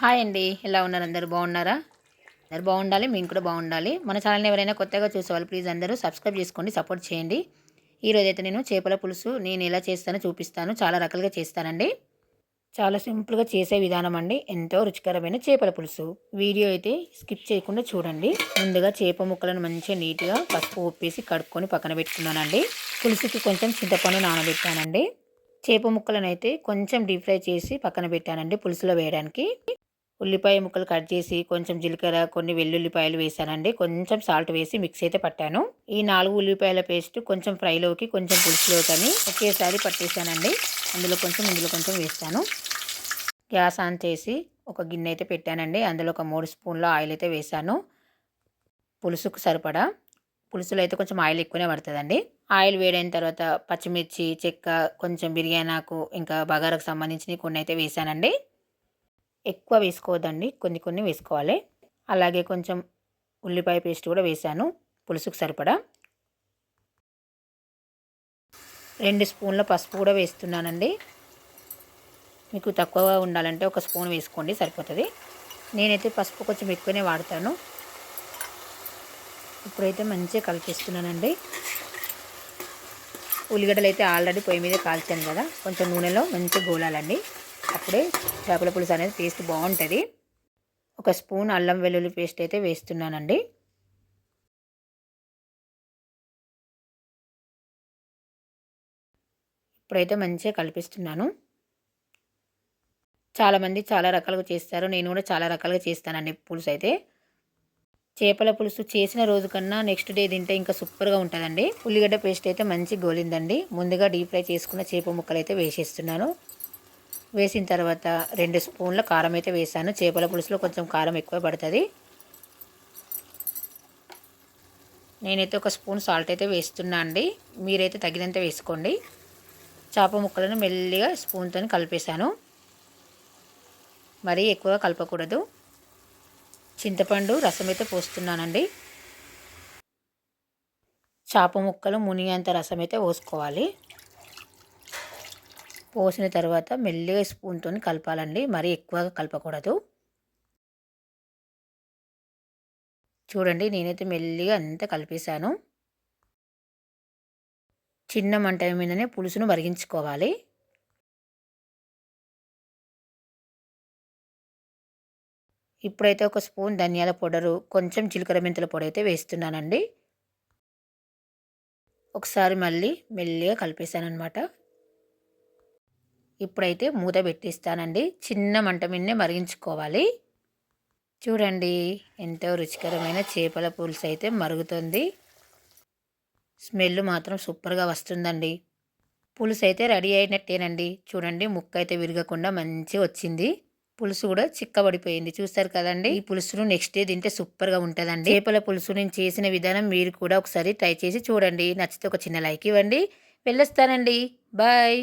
Hi అండి. ఎలా ఉన్నారు? అందరూ బాగున్నారా? అందరూ బాగుండాలి. మేము కూడా బాగుండాలి. మన ఛానల్‌ని ఎవరైనా కొత్తగా చూసేవాళ్ళు ప్లీజ్ అందరూ సబ్స్క్రైబ్ చేసుకోండి. సపోర్ట్ చేయండి. ఈరోజైతే నేను చేపల పులుసు నేను ఎలా చేస్తానో చూపిస్తాను. చాలా రకాలుగా చేస్తానండి. చాలా సింపుల్‌గా చేసే విధానం అండి. ఎంతో రుచికరమైన చేపల పులుసు. వీడియో అయితే స్కిప్ చేయకుండా చూడండి. ముందుగా చేప ముక్కలను మంచిగా నీట్‌గా పసుపు ఉప్పేసి కడుక్కొని పక్కన పెట్టుకున్నానండి. పులుసుకి కొంచెం చింతపండు నానబెట్టానండి. చేప ముక్కలనైతే కొంచెం డీప్ ఫ్రై చేసి పక్కన పెట్టానండి పులుసులో వేయడానికి. ఉల్లిపాయ ముక్కలు కట్ చేసి కొంచెం జీలకర్ర, కొన్ని వెల్లుల్లిపాయలు వేసానండి. కొంచెం సాల్ట్ వేసి మిక్స్ అయితే పట్టాను. ఈ 4 ఉల్లిపాయల పేస్ట్ కొంచెం ఫ్రైలోకి, కొంచెం పులుసులోకని ఒకేసారి పట్టేసానండి. అందులో కొంచెం, ఇందులో కొంచెం వేస్తాను. గ్యాస్ ఆన్ చేసి ఒక గిన్నె అయితే పెట్టానండి. అందులో ఒక 3 స్పూన్ల ఆయిల్ అయితే వేసాను. పులుసుకు సరిపడా. పులుసులో అయితే కొంచెం ఆయిల్ ఎక్కువనే పడతదండి. ఆయిల్ వేడైన తర్వాత పచ్చిమిర్చి, చెక్క, కొంచెం బిర్యానాకు, ఇంకా బగారాకు సంబంధించినవి కొన్ని అయితే వేసానండి. ఎక్కువ వేసుకోవద్దండి. కొన్ని కొన్ని వేసుకోవాలి. అలాగే కొంచెం ఉల్లిపాయ పేస్ట్ కూడా వేశాను పులుసుకు సరిపడా. 2 స్పూన్ల పసుపు కూడా వేస్తున్నానండి. మీకు తక్కువగా ఉండాలంటే ఒక స్పూన్ వేసుకోండి సరిపోతుంది. నేనైతే పసుపు కొంచెం ఎక్కువనే వాడతాను. ఇప్పుడైతే మంచిగా కలిపిస్తున్నానండి. ఉల్లిగడ్డలు అయితే ఆల్రెడీ పొయ్యి మీద కాల్చాను కదా, కొంచెం నూనెలో మంచిగా గోలాలండి. అప్పుడే చేపల పులుసు అనేది టేస్ట్ బాగుంటుంది. ఒక స్పూన్ అల్లం వెల్లుల్లి పేస్ట్ అయితే వేస్తున్నానండి. ఇప్పుడైతే మంచిగా కలిపిస్తున్నాను. చాలామంది చాలా రకాలుగా చేస్తారు. నేను కూడా చాలా రకాలుగా చేస్తానండి పులుసు అయితే. చేపల పులుసు చేసిన రోజు కన్నా నెక్స్ట్ డే తింటే ఇంకా సూపర్గా ఉంటుందండి. ఉల్లిగడ్డ పేస్ట్ అయితే మంచి గోలిందండి. ముందుగా డీప్ ఫ్రై చేసుకున్న చేప ముక్కలు అయితే వేసేస్తున్నాను. వేసిన తర్వాత 2 స్పూన్ల కారం అయితే వేసాను. చేపల పులుసులో కొంచెం కారం ఎక్కువ పడుతుంది. నేనైతే ఒక స్పూన్ సాల్ట్ అయితే వేస్తున్నా అండి. మీరైతే తగినంత వేసుకోండి. చేప ముక్కలను మెల్లిగా స్పూన్తో కలిపేశాను. మరీ ఎక్కువగా కలపకూడదు. చింతపండు రసం అయితే పోస్తున్నానండి. చేప ముక్కలు మునిగేంత రసం అయితే పోసుకోవాలి. పోసిన తర్వాత మెల్లిగా స్పూన్తో కలపాలండి. మరీ ఎక్కువగా కలపకూడదు. చూడండి, నేనైతే మెల్లిగా అంతా కలిపేశాను. చిన్న మంట మీదనే పులుసును మరిగించుకోవాలి. ఇప్పుడైతే ఒక స్పూన్ ధనియాల పౌడరు, కొంచెం జీలకర్ర మెంతుల పొడి అయితే వేస్తున్నానండి. ఒకసారి మళ్ళీ మెల్లిగా కలిపేశానమాట. ఇప్పుడైతే మూత పెట్టిస్తానండి. చిన్న మంట మీదనే మరిగించుకోవాలి. చూడండి, ఎంతో రుచికరమైన చేపల పులుసు అయితే మరుగుతుంది. స్మెల్ మాత్రం సూపర్గా వస్తుందండి. పులుసు అయితే రెడీ అయినట్టేనండి. చూడండి, ముక్క అయితే విరగకుండా మంచిగా వచ్చింది. పులుసు కూడా చిక్కబడిపోయింది. చూస్తారు కదండి. ఈ పులుసును నెక్స్ట్ డే తింటే సూపర్గా ఉంటుందండి. చేపల పులుసు నేను చేసిన విధానం మీరు కూడా ఒకసారి ట్రై చేసి చూడండి. నచ్చితే ఒక చిన్న లైక్ ఇవ్వండి. వెళ్ళొస్తానండి. బాయ్.